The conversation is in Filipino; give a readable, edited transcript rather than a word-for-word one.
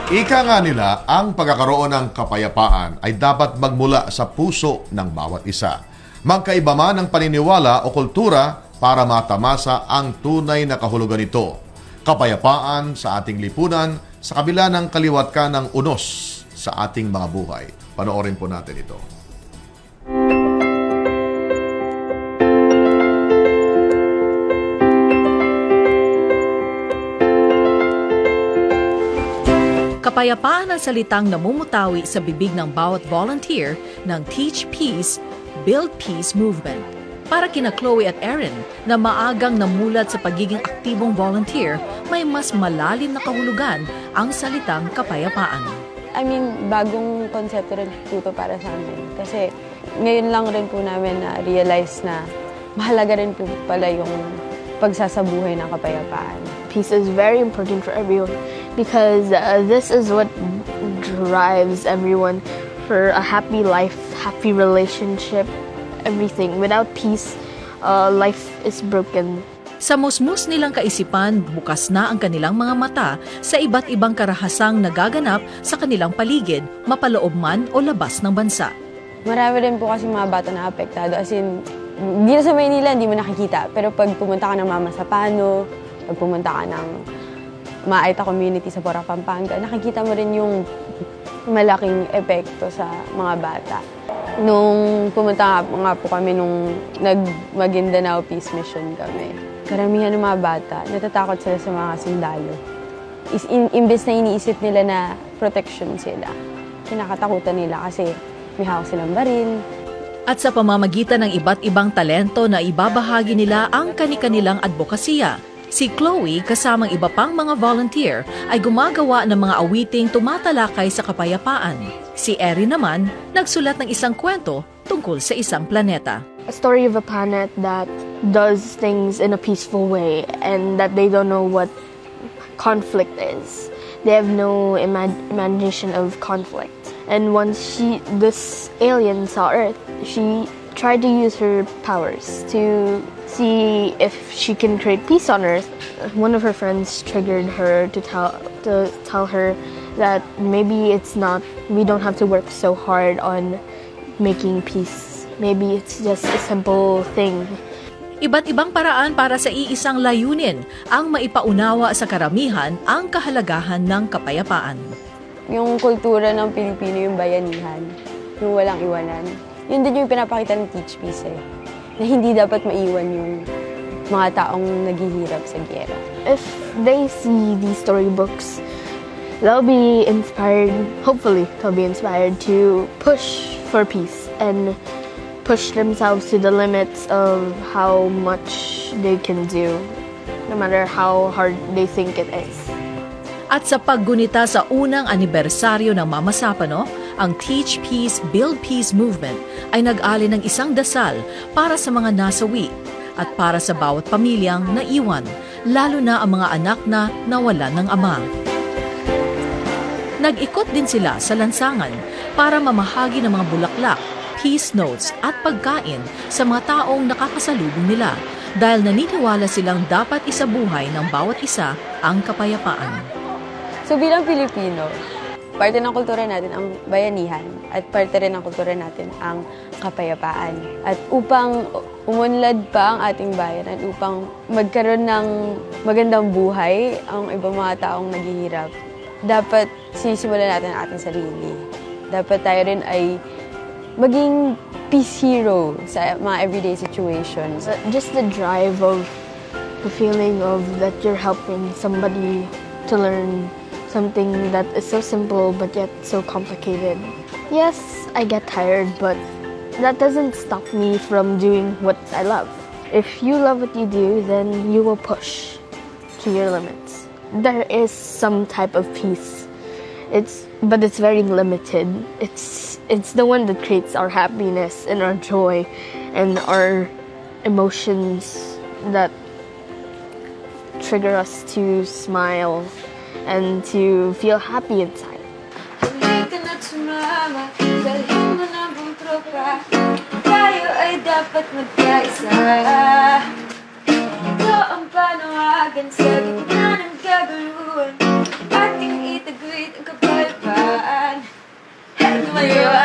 Ika nga nila, ang pagkakaroon ng kapayapaan ay dapat magmula sa puso ng bawat isa. Magkaiba man ang paniniwala o kultura para matamasa ang tunay na kahulugan nito. Kapayapaan sa ating lipunan sa kabila ng kaliwat ka ng unos sa ating mga buhay. Panoorin po natin ito. Kapayapaan ang salitang namumutawi sa bibig ng bawat volunteer ng Teach Peace, Build Peace movement. Para kina Chloe at Erin na maagang namulat sa pagiging aktibong volunteer, may mas malalim na kahulugan ang salitang kapayapaan. I mean, bagong konsepto rin po ito para sa amin. Kasi ngayon lang rin po namin na-realize na mahalaga rin po pala yung pagsasabuhay ng kapayapaan. Peace is very important for everyone because this is what drives everyone for a happy life, happy relationship, everything. Without peace, life is broken. Sa musmus nilang kaisipan, bukas na ang kanilang mga mata sa iba't ibang karahasang nagaganap sa kanilang paligid, mapaloob man o labas ng bansa. Marami rin po kasi mga bata na apektado. As in, dito sa Maynila, hindi mo nakikita. Pero pag pumunta ka ng Mama Sapano, pag pumunta ka ng Maaita community sa Pora, Pampanga, nakikita mo rin yung malaking epekto sa mga bata. Nung pumunta nga po kami nung nag-Maguindanao Peace Mission kami, karamihan ng mga bata, natatakot sila sa mga sundalo. Imbes na iniisip nila na protection sila, kinakatakutan nila kasi may hawak silang baril. At sa pamamagitan ng iba't ibang talento na ibabahagi nila ang kani-kanilang advokasya, si Chloe kasamang iba pang mga volunteer ay gumagawa ng mga awiting tumatalakay sa kapayapaan. Si Erin naman nagsulat ng isang kwento tungkol sa isang planeta. A story of a planet that does things in a peaceful way and that they don't know what conflict is. They have no imagination of conflict. And once this alien saw Earth, she tried to use her powers to see if she can create peace on Earth. One of her friends triggered her to tell her that maybe we don't have to work so hard on making peace. Maybe it's just a simple thing. Iba't ibang paraan para sa iisang layunin ang maipaunawa sa karamihan ang kahalagahan ng kapayapaan. Yung kultura ng Pilipino, yung bayanihan, yung walang iwanan, yun din yung pinapakita ng Teach Peace na hindi dapat maiwan yung mga taong naghihirap sa giyera. If they see these storybooks, they'll be inspired, hopefully they'll be inspired to push for peace and push themselves to the limits of how much they can do, no matter how hard they think it is. At sa paggunita sa unang anibersaryo ng Mama Sapano, ang Teach Peace, Build Peace movement ay nag-alin ng isang dasal para sa mga nasawi at para sa bawat pamilyang naiwan, lalo na ang mga anak na nawalan ng ama. Nag-ikot din sila sa lansangan para mamahagi ng mga bulaklak, peace notes at pagkain sa mga taong nakakasalubong nila dahil naniniwala silang dapat isabuhay ng bawat isa ang kapayapaan. So bilang Pilipino, parte ng kultura natin ang bayanihan at parte rin ng kultura natin ang kapayapaan. At upang umunlad pa ang ating bayan at upang magkaroon ng magandang buhay ang ibang mga taong naghihirap, dapat sinisimulan natin ang ating sarili. Dapat tayo rin ay maging peace hero sa mga everyday situations. Just the drive of the feeling of that you're helping somebody to learn something that is so simple but yet so complicated. Yes, I get tired, but that doesn't stop me from doing what I love. If you love what you do, then you will push to your limits. There is some type of peace. But it's very limited. It's the one that creates our happiness and our joy and our emotions that trigger us to smile and to feel happy inside. Hindi ka na't sumama, dalhin mo ng buong tropa, tayo ay dapat magkaisa. Ito ang panawagan sa gitna ng kaguluhan, ating itaguyod ang tumayo